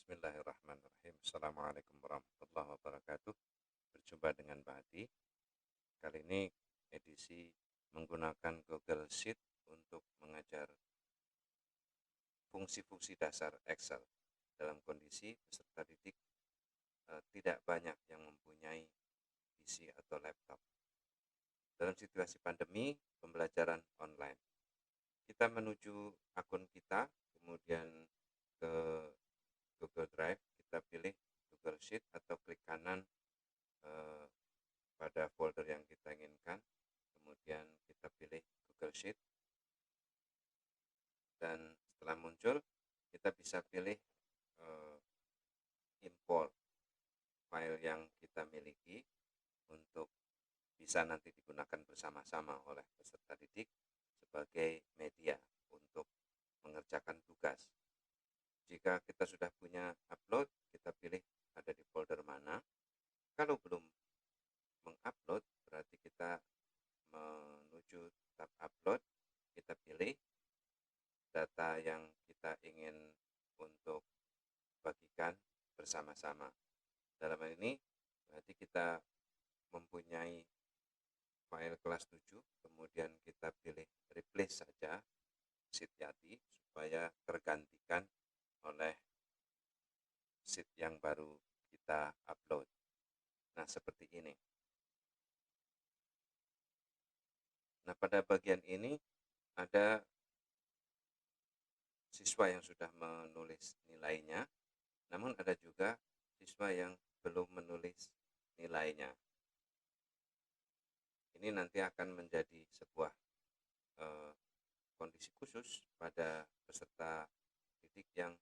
Bismillahirrahmanirrahim. Assalamualaikum warahmatullahi wabarakatuh. Berjumpa dengan Pak Hadi. Kali ini edisi menggunakan Google Sheet untuk mengajar fungsi-fungsi dasar Excel dalam kondisi peserta didik tidak banyak yang mempunyai PC atau laptop. Dalam situasi pandemi, pembelajaran online. Kita menuju akun kita, kemudian ke Google Drive, kita pilih Google Sheet atau klik kanan pada folder yang kita inginkan, kemudian kita pilih Google Sheet, dan setelah muncul kita bisa pilih import file yang kita miliki untuk bisa nanti digunakan bersama-sama oleh peserta didik sebagai media untuk mengerjakan tugas. Jika kita sudah punya upload, kita pilih ada di folder mana. Kalau belum mengupload, berarti kita menuju tab upload, kita pilih data yang kita ingin untuk bagikan bersama-sama. Dalam hal ini, berarti kita mempunyai file kelas 7, kemudian kita pilih replace saja sheet Yati supaya tergantikan oleh sheet yang baru kita upload. Nah, seperti ini. Nah, pada bagian ini ada siswa yang sudah menulis nilainya, namun ada juga siswa yang belum menulis nilainya. Ini nanti akan menjadi sebuah kondisi khusus pada peserta didik yang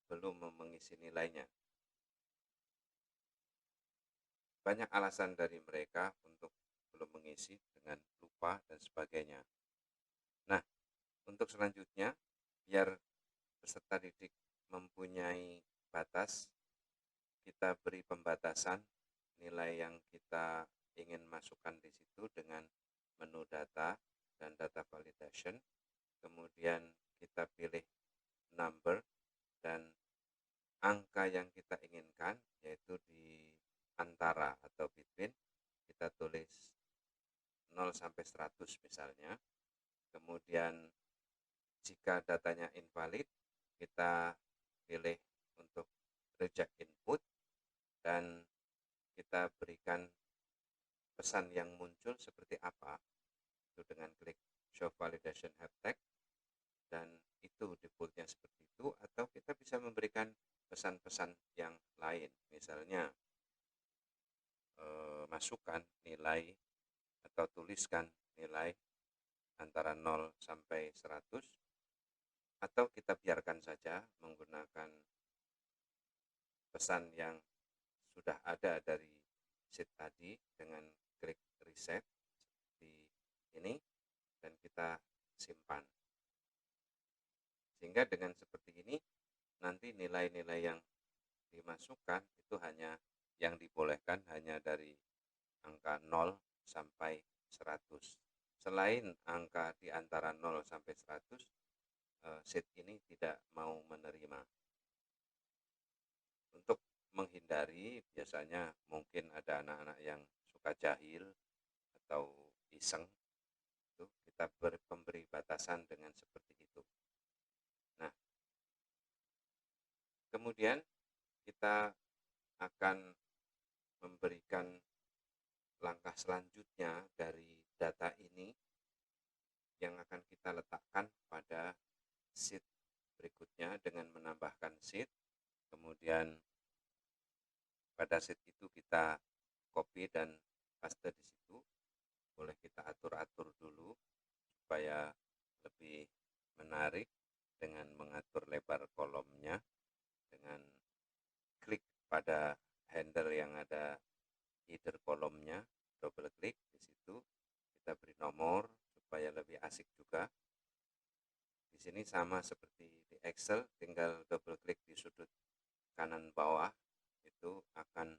belum mengisi nilainya. Banyak alasan dari mereka untuk belum mengisi dengan lupa dan sebagainya. Nah, untuk selanjutnya, biar peserta didik mempunyai batas, kita beri pembatasan nilai yang kita ingin masukkan di situ dengan menu data dan data validation. Kemudian kita pilih number dan angka yang kita inginkan, yaitu di antara atau between, kita tulis 0 sampai 100 misalnya. Kemudian jika datanya invalid, kita pilih untuk reject input dan kita berikan pesan yang muncul seperti apa, itu dengan klik show validation help text, dan itu defaultnya seperti itu, atau kita bisa memberikan pesan-pesan yang lain, misalnya masukkan nilai atau tuliskan nilai antara 0 sampai 100, atau kita biarkan saja menggunakan pesan yang sudah ada dari sheet tadi dengan klik reset di ini dan kita simpan. Sehingga dengan seperti ini nanti nilai-nilai yang dimasukkan itu hanya yang dibolehkan hanya dari angka 0 sampai 100. Selain angka di antara 0 sampai 100, sheet ini tidak mau menerima. Untuk menghindari, biasanya mungkin ada anak-anak yang suka jahil atau iseng, itu kita memberi batasan dengan seperti itu. Nah, kemudian kita akan memberikan langkah selanjutnya dari data ini yang akan kita letakkan pada sheet berikutnya dengan menambahkan sheet. Kemudian pada sheet itu kita copy dan paste di situ. Boleh kita atur-atur dulu supaya lebih menarik dengan mengatur lebar kolomnya dengan klik pada handle yang ada header kolomnya, double klik di situ, kita beri nomor supaya lebih asik juga. Di sini sama seperti di Excel, tinggal double klik di sudut kanan bawah, itu akan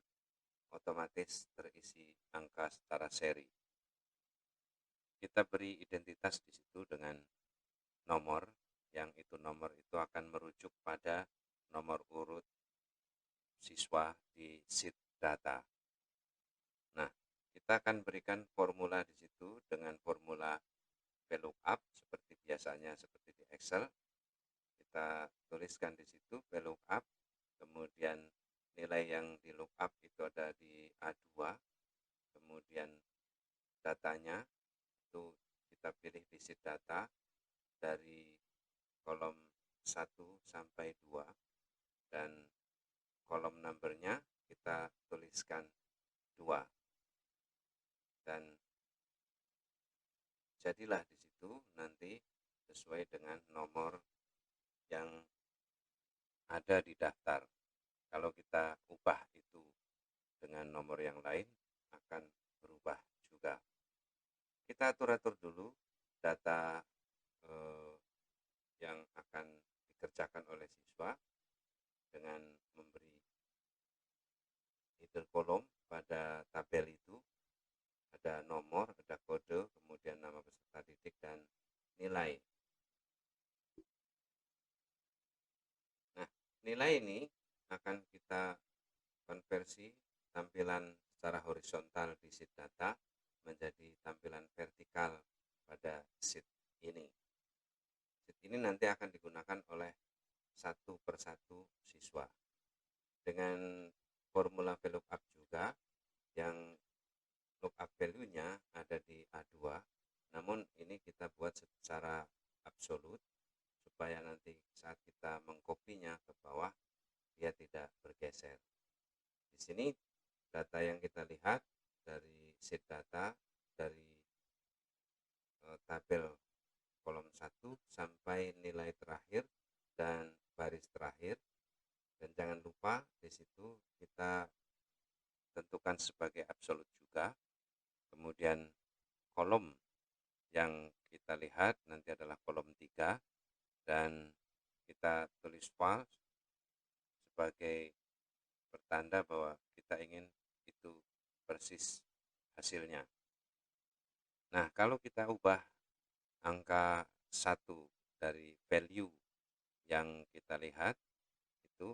otomatis terisi angka secara seri. Kita beri identitas di situ dengan nomor, yang itu nomor itu akan merujuk pada nomor urut siswa di sheet data. Nah, kita akan berikan formula di situ dengan formula VLOOKUP seperti biasanya seperti di Excel. Kita tuliskan di situ VLOOKUP, kemudian nilai yang di lookup itu ada di A2, kemudian datanya itu kita pilih di sheet data dari kolom 1 sampai 2 dan kolom numbernya kita tuliskan 2 dan jadilah di situ nanti sesuai dengan nomor yang ada di daftar. Kalau kita ubah itu dengan nomor yang lain akan berubah juga. Kita atur-atur dulu data yang akan dikerjakan oleh siswa dengan memberi header kolom pada tabel itu. Ada nomor, ada kode, kemudian nama peserta didik dan nilai. Nah, nilai ini akan kita konversi tampilan secara horizontal di sheet data menjadi tampilan vertikal pada sheet ini. Sheet ini nanti akan digunakan oleh satu persatu siswa. Dengan formula VLOOKUP juga yang lookup value-nya ada di A2, namun ini kita buat secara absolut supaya nanti saat kita mengkopinya ke bawah dia tidak bergeser. Di sini data yang kita lihat dari sheet data dari tabel kolom 1 sampai nilai terakhir dan baris terakhir, dan jangan lupa di situ kita tentukan sebagai absolut juga. Kemudian kolom yang kita lihat nanti adalah kolom 3 dan kita tulis false sebagai pertanda bahwa kita ingin itu persis hasilnya. Nah, kalau kita ubah angka 1 dari value yang kita lihat itu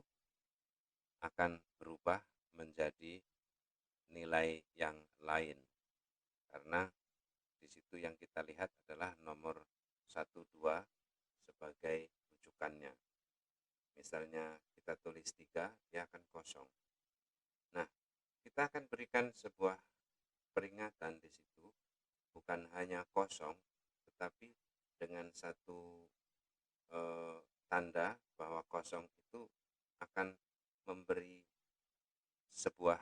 akan berubah menjadi nilai yang lain, karena di situ yang kita lihat adalah nomor 1, 2 sebagai rujukannya. Misalnya kita tulis 3, dia akan kosong. Nah, kita akan berikan sebuah peringatan di situ, bukan hanya kosong, tetapi dengan satu tanda bahwa kosong itu akan memberi sebuah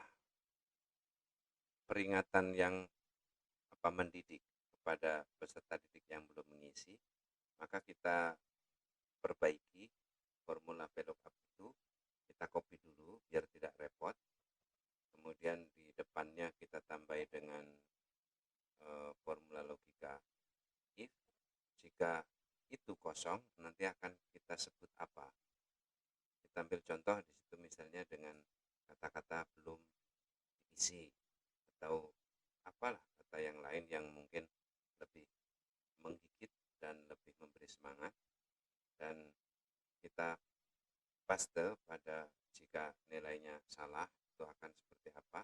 peringatan yang mendidik kepada peserta didik yang belum mengisi. Maka kita perbaiki formula VLOOKUP itu, kita copy dulu biar tidak repot, kemudian di depannya kita tambah dengan formula logika if. Jika itu kosong, nanti akan kita sebut apa. Kita ambil contoh di situ misalnya dengan kata-kata belum diisi atau apalah kata yang lain yang mungkin lebih menggigit dan lebih memberi semangat, dan kita paste pada jika nilainya salah itu akan seperti apa,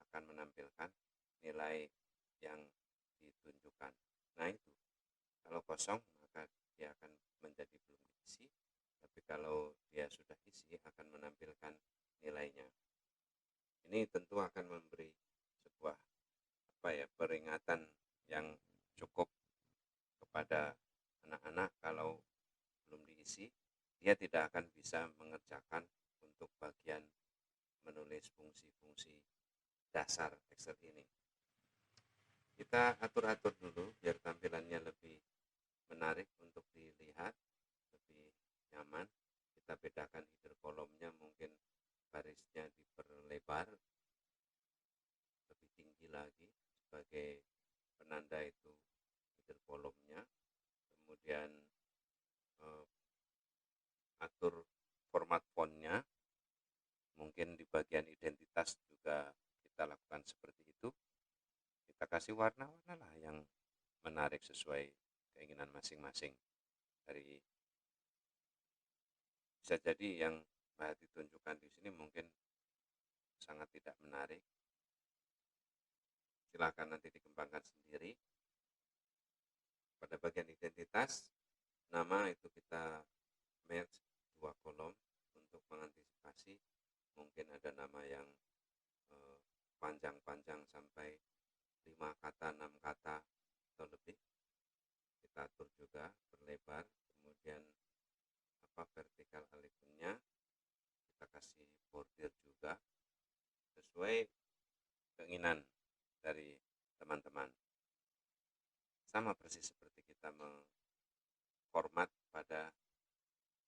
akan menampilkan nilai yang ditunjukkan. Nah, itu kalau kosong maka dia akan menjadi belum diisi, tapi kalau dia sudah isi akan menampilkan nilainya. Ini tentu akan memberi sebuah peringatan yang cukup kepada anak-anak. Kalau belum diisi, dia tidak akan bisa mengerjakan untuk bagian menulis fungsi-fungsi dasar Excel ini. Kita atur-atur dulu biar tampilannya lebih menarik untuk dilihat, lebih nyaman. Kita bedakan header kolomnya, mungkin barisnya diperlebar lebih tinggi lagi sebagai penanda itu header kolomnya. Kemudian atur format fontnya, mungkin di bagian identitas juga kita lakukan seperti itu. Kita kasih warna-warna lah yang menarik sesuai keinginan masing-masing. Bisa jadi yang ditunjukkan di sini mungkin sangat tidak menarik. Silakan nanti dikembangkan sendiri. Pada bagian identitas, nama itu kita match 2 kolom untuk mengantisipasi mungkin ada nama yang panjang-panjang sampai 5 kata, 6 kata atau lebih. Kita atur juga berlebar, kemudian vertikal alignment-nya kita kasih bordir juga sesuai keinginan dari teman-teman. Sama persis seperti kita mengformat pada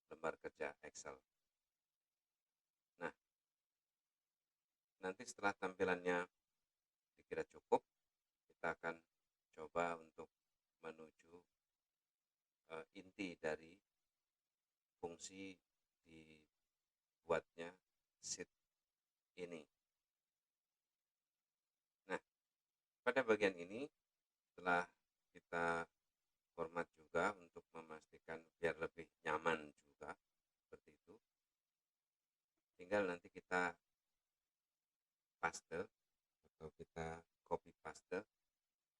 lembar kerja Excel. Nah, nanti setelah tampilannya dikira cukup, kita akan coba untuk menuju inti dari fungsi dibuatnya sheet ini. Nah, pada bagian ini setelah kita format juga untuk memastikan biar lebih nyaman juga seperti itu, tinggal nanti kita paste atau kita copy paste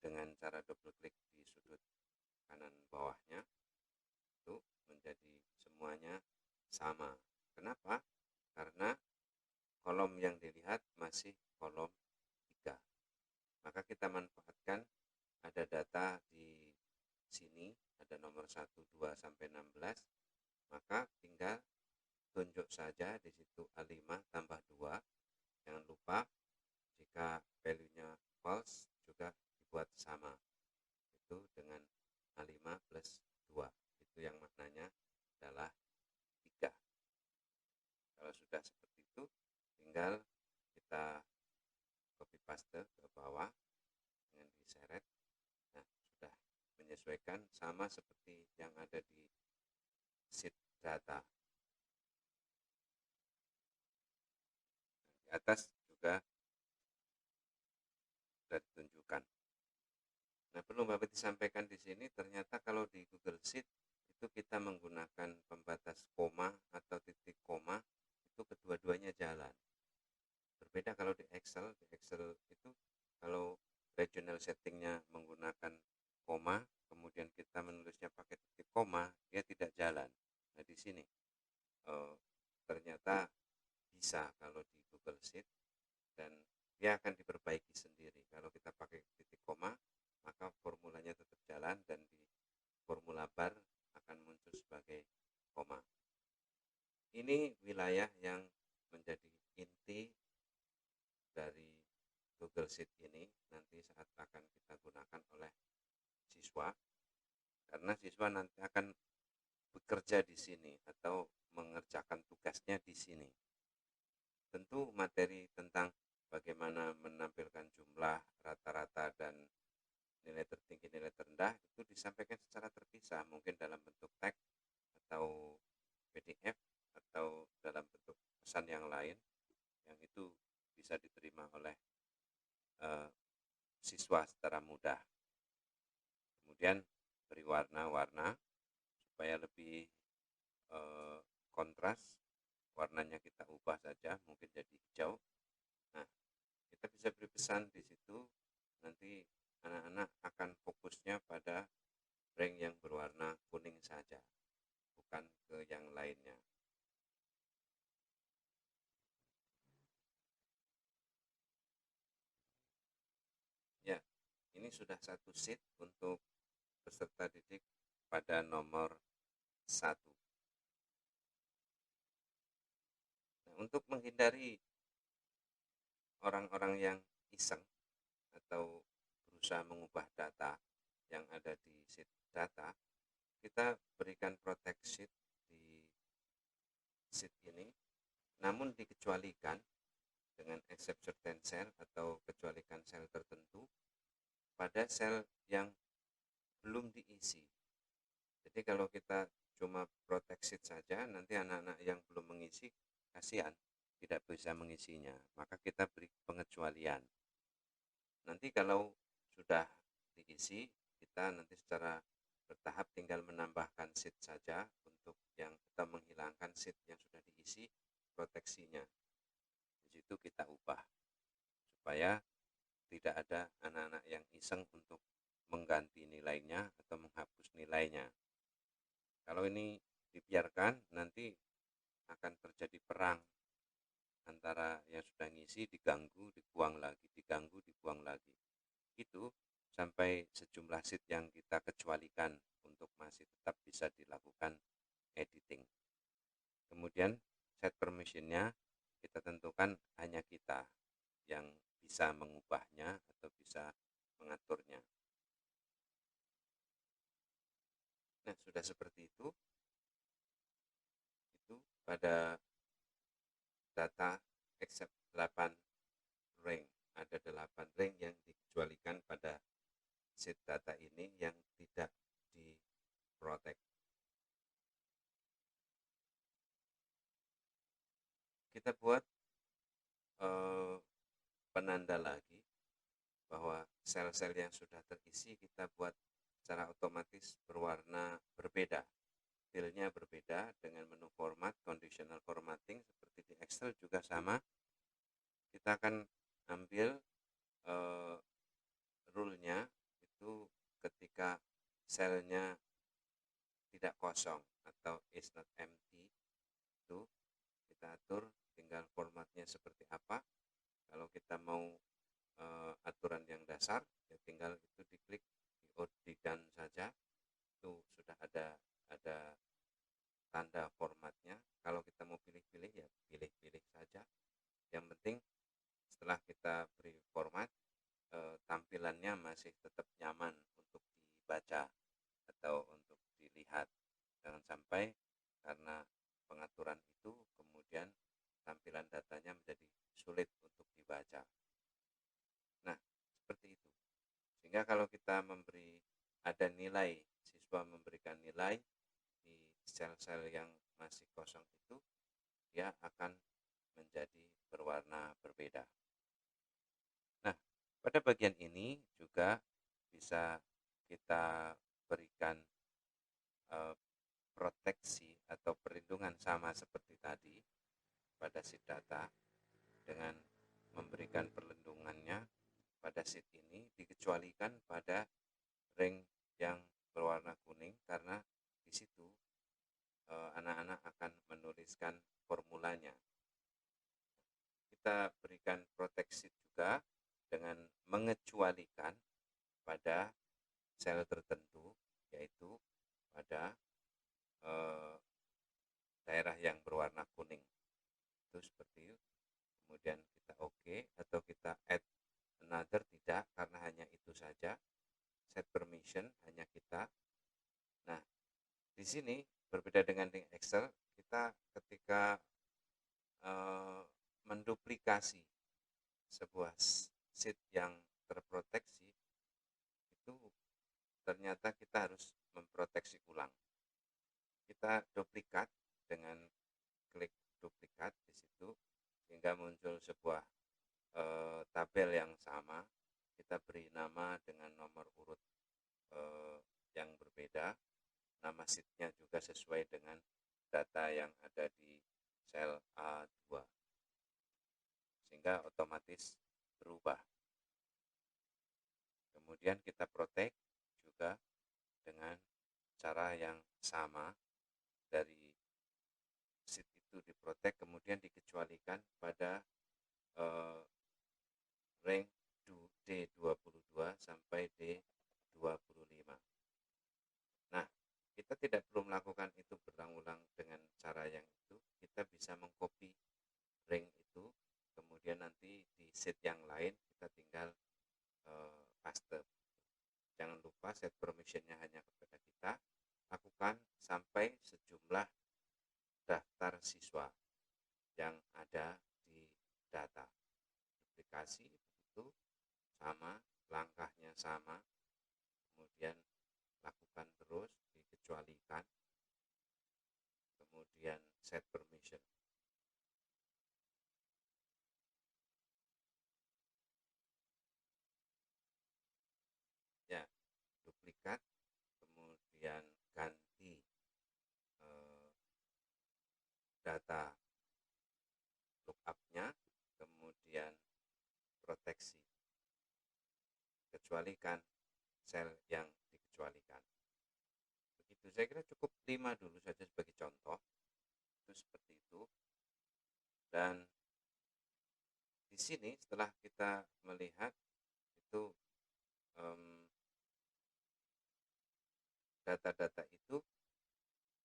dengan cara double klik di sudut kanan bawahnya, itu menjadi semuanya sama. Kenapa? Karena kolom yang dilihat masih kolom 3. Maka kita manfaatkan ada data di sini, ada nomor 1, 2 sampai 16. Maka tinggal tunjuk saja di situ A5 tambah 2. Jangan lupa jika value-nya false juga dibuat sama. Itu dengan A5 plus 2. Itu yang maknanya adalah 3. Kalau sudah seperti itu, tinggal kita copy paste ke bawah dengan diseret. Nah, sudah menyesuaikan sama seperti yang ada di sheet data. Di atas juga sudah ditunjukkan. Nah, perlu Bapak disampaikan di sini, ternyata kalau di Google Sheet itu kita menggunakan pembatas koma atau titik koma, itu kedua-duanya jalan. Berbeda kalau di Excel itu kalau regional settingnya menggunakan koma, kemudian kita menulisnya pakai titik koma, dia tidak jalan. Nah, di sini ternyata bisa kalau di Google Sheet, dan dia akan diperbaiki sendiri. Kalau kita pakai titik koma, maka formulanya tetap jalan dan di formula bar akan muncul sebagai koma. Ini wilayah yang menjadi inti dari Google Sheet ini nanti saat akan kita gunakan oleh siswa, karena siswa nanti akan bekerja di sini atau mengerjakan tugasnya di sini. Tentu materi tentang bagaimana menampilkan jumlah, rata-rata, dan nilai tertinggi, nilai terendah itu disampaikan secara terpisah, mungkin dalam bentuk teks atau PDF atau dalam bentuk pesan yang lain, yang itu bisa diterima oleh siswa secara mudah. Kemudian beri warna-warna supaya lebih kontras, warnanya kita ubah saja, mungkin jadi hijau. Nah, kita bisa beri pesan di situ, nanti anak-anak akan fokusnya pada rank yang berwarna kuning saja, bukan ke yang lainnya. Ya, ini sudah satu sheet untuk peserta didik pada nomor 1. Nah, untuk menghindari orang-orang yang iseng atau berusaha mengubah data yang ada di sheet data, kita berikan protect sheet di sheet ini, namun dikecualikan dengan except certain cell atau kecualikan sel tertentu pada sel yang belum diisi. Jadi kalau kita cuma protect sheet saja, nanti anak-anak yang belum mengisi kasihan tidak bisa mengisinya, maka kita beri pengecualian. Nanti kalau sudah diisi, kita nanti secara bertahap tinggal menambahkan sheet saja untuk yang kita menghilangkan sheet yang sudah diisi, proteksinya. Di situ kita ubah supaya tidak ada anak-anak yang iseng untuk mengganti nilainya atau menghapus nilainya. Kalau ini dibiarkan, nanti akan terjadi perang antara yang sudah ngisi diganggu, dibuang lagi, diganggu, dibuang lagi. Itu sampai sejumlah sheet yang kita kecualikan untuk masih tetap bisa dilakukan editing. Kemudian set permissionnya kita tentukan hanya kita yang bisa mengubahnya atau bisa mengaturnya. Nah, sudah seperti itu pada data except 8 rank. Ada 8 rank yang dikecualikan pada sheet data ini yang tidak diprotek. Kita buat penanda lagi bahwa sel-sel yang sudah terisi kita buat secara otomatis berwarna berbeda. Filenya berbeda dengan menu format, conditional formatting seperti di Excel juga sama. Kita akan ambil rule-nya itu ketika selnya tidak kosong atau is not empty, itu kita atur tinggal formatnya seperti apa. Kalau kita mau aturan yang dasar, ya tinggal itu diklik di done saja, itu sudah ada tanda formatnya. Kalau kita mau pilih-pilih, ya pilih-pilih saja. Yang penting setelah kita beri format, tampilannya masih tetap nyaman untuk dibaca atau untuk dilihat. Jangan sampai karena pengaturan itu kemudian tampilan datanya menjadi sulit untuk dibaca. Nah, seperti itu. Sehingga kalau kita ada nilai, siswa memberikan nilai di sel-sel yang masih kosong itu, dia akan menjadi berwarna berbeda. Nah, pada bagian ini juga bisa kita berikan proteksi atau perlindungan sama seperti tadi pada sheet data dengan memberikan perlindungannya pada sheet ini dikecualikan pada ring yang berwarna kuning karena di situ anak-anak akan menuliskan formulanya. Kita berikan proteksi juga dengan mengecualikan pada sel tertentu, yaitu pada daerah yang berwarna kuning. Itu seperti itu. Kemudian kita oke atau kita add another, tidak, karena hanya itu saja. Set permission hanya kita. Nah, di sini berbeda dengan di Excel, kita ketika menduplikasi sebuah sheet yang terproteksi, itu ternyata kita harus memproteksi ulang. Kita duplikat dengan klik duplikat di situ sehingga muncul sebuah tabel yang sama. Kita beri nama dengan nomor urut yang berbeda. Nama sheet-nya juga sesuai dengan data yang ada di sel A2. Sehingga otomatis berubah. Kemudian kita protect juga dengan cara yang sama. Dari sheet itu diprotek, kemudian dikecualikan pada rank D22 sampai D25. Nah, kita tidak perlu melakukan itu berulang-ulang dengan cara yang itu. Kita bisa mengcopy rank itu, kemudian nanti di sheet yang lain kita tinggal paste. Jangan lupa set permissionnya hanya kepada kita. Lakukan sampai sejumlah daftar siswa yang ada di data. Duplikasi itu sama, langkahnya sama, kemudian lakukan terus, dikecualikan, kemudian set permission. Ya, duplikat, kemudian ganti data lookup-nya, kemudian proteksi, kecualikan sel yang dikecualikan. Begitu, saya kira cukup 5 dulu saja sebagai contoh. Itu seperti itu. Dan di sini setelah kita melihat itu data-data itu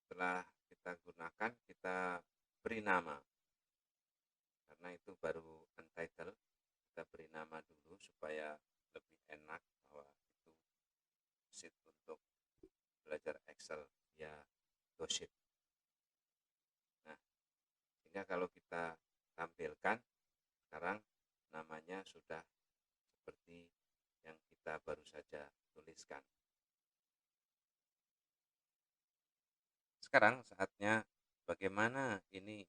setelah kita gunakan, kita beri nama. Karena itu baru untitled, kita beri nama dulu supaya lebih enak bahwa itu sheet untuk belajar Excel ya GoSheet. Nah, sehingga kalau kita tampilkan sekarang namanya sudah seperti yang kita baru saja tuliskan. Sekarang saatnya bagaimana ini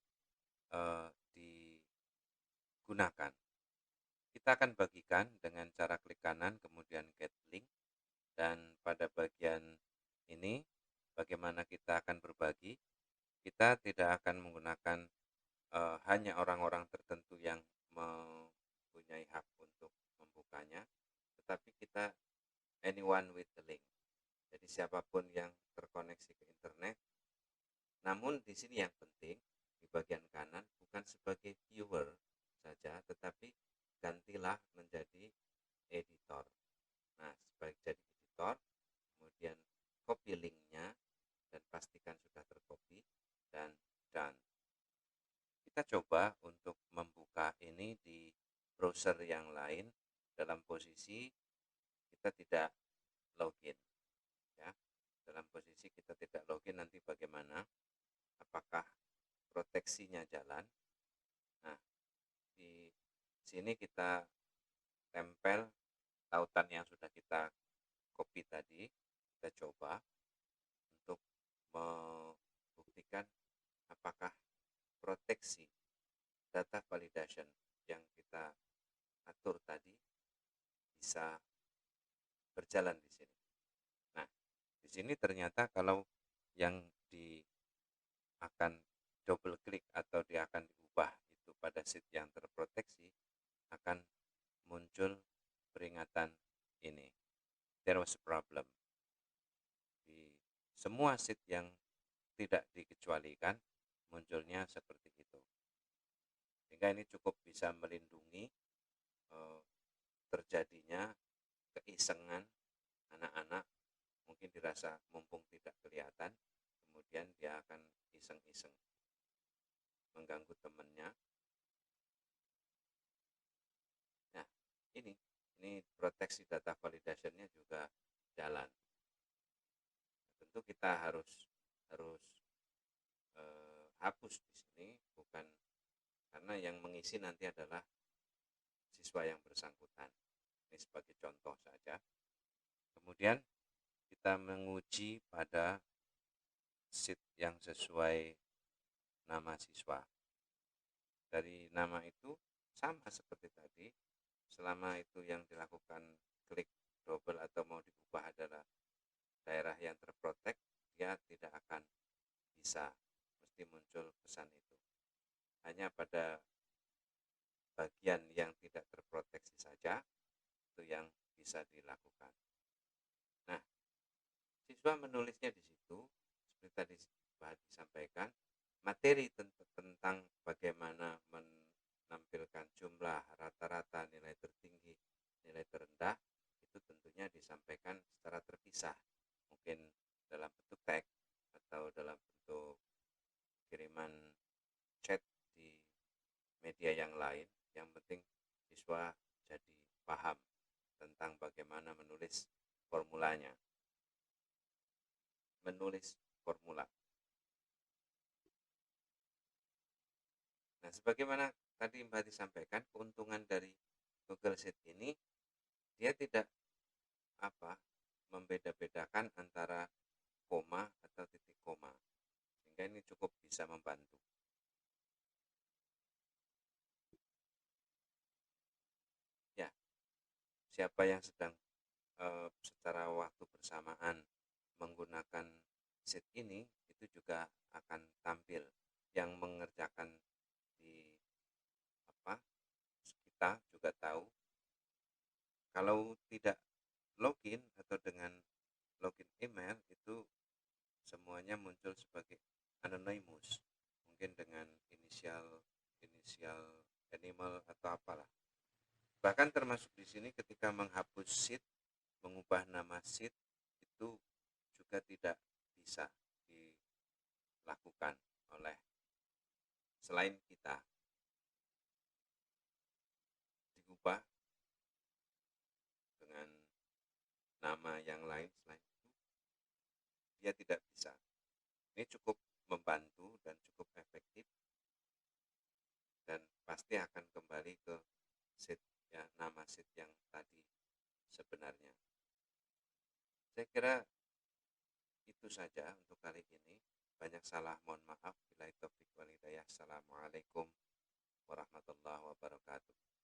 digunakan. Kita akan bagikan dengan cara klik kanan kemudian get link, dan pada bagian ini bagaimana kita akan berbagi. Kita tidak akan menggunakan hanya orang-orang tertentu yang mempunyai hak untuk membukanya, tetapi kita anyone with the link. Jadi siapapun yang terkoneksi ke internet. Namun di sini yang penting di bagian kanan bukan sebagai viewer saja, tetapi gantilah menjadi editor. Nah, sebagai jadi editor, kemudian copy linknya dan pastikan sudah tercopy dan done. Kita coba untuk membuka ini di browser yang lain dalam posisi kita tidak login. Ya, dalam posisi kita tidak login nanti bagaimana? Apakah proteksinya jalan? Nah, di sini kita tempel tautan yang sudah kita copy tadi. Kita coba untuk membuktikan apakah proteksi data validation yang kita atur tadi bisa berjalan di sini. Nah, di sini ternyata kalau yang akan double klik atau dia akan diubah itu pada sheet yang terproteksi, akan muncul peringatan ini. There was a problem. Di semua sheet yang tidak dikecualikan munculnya seperti itu. Sehingga ini cukup bisa melindungi terjadinya keisengan anak-anak, mungkin dirasa mumpung tidak kelihatan, kemudian dia akan iseng-iseng mengganggu temannya. Nah, ini proteksi data validation-nya juga jalan. Tentu kita harus hapus di sini, bukan karena yang mengisi nanti adalah siswa yang bersangkutan. Ini sebagai contoh saja. Kemudian kita menguji pada sheet yang sesuai nama siswa. Dari nama itu sama seperti tadi, selama itu yang dilakukan klik double atau mau diubah adalah daerah yang terprotek, dia tidak akan bisa mesti muncul pesan itu. Hanya pada bagian yang tidak terproteksi saja itu yang bisa dilakukan. Nah, siswa menulisnya di situ seperti tadi disampaikan, materi tentang bagaimana menampilkan jumlah, rata-rata, nilai tertinggi, nilai terendah, itu tentunya disampaikan secara terpisah, mungkin dalam bentuk teks atau dalam bentuk kiriman chat di media yang lain. Yang penting siswa jadi paham tentang bagaimana menulis formulanya, menulis formula. Nah, sebagaimana tadi Mbak disampaikan, keuntungan dari Google Sheet ini dia tidak membeda-bedakan antara koma atau titik koma, sehingga ini cukup bisa membantu. Ya, siapa yang sedang secara waktu bersamaan menggunakan sheet ini, itu juga akan tampil yang mengerjakan di Kalau tidak login atau dengan login email itu semuanya muncul sebagai anonymous, mungkin dengan inisial inisial animal atau apalah. Bahkan termasuk di sini ketika menghapus sheet, mengubah nama sheet itu juga tidak bisa dilakukan oleh selain kita. Diubah dengan nama yang lain selain itu, dia tidak bisa. Ini cukup membantu dan cukup efektif dan pasti akan kembali ke sheet ya, nama sheet yang tadi sebenarnya. Saya kira itu saja untuk kali ini. Banyak salah, mohon maaf. Billahi taufiq wal hidayah. Assalamualaikum warahmatullahi wabarakatuh.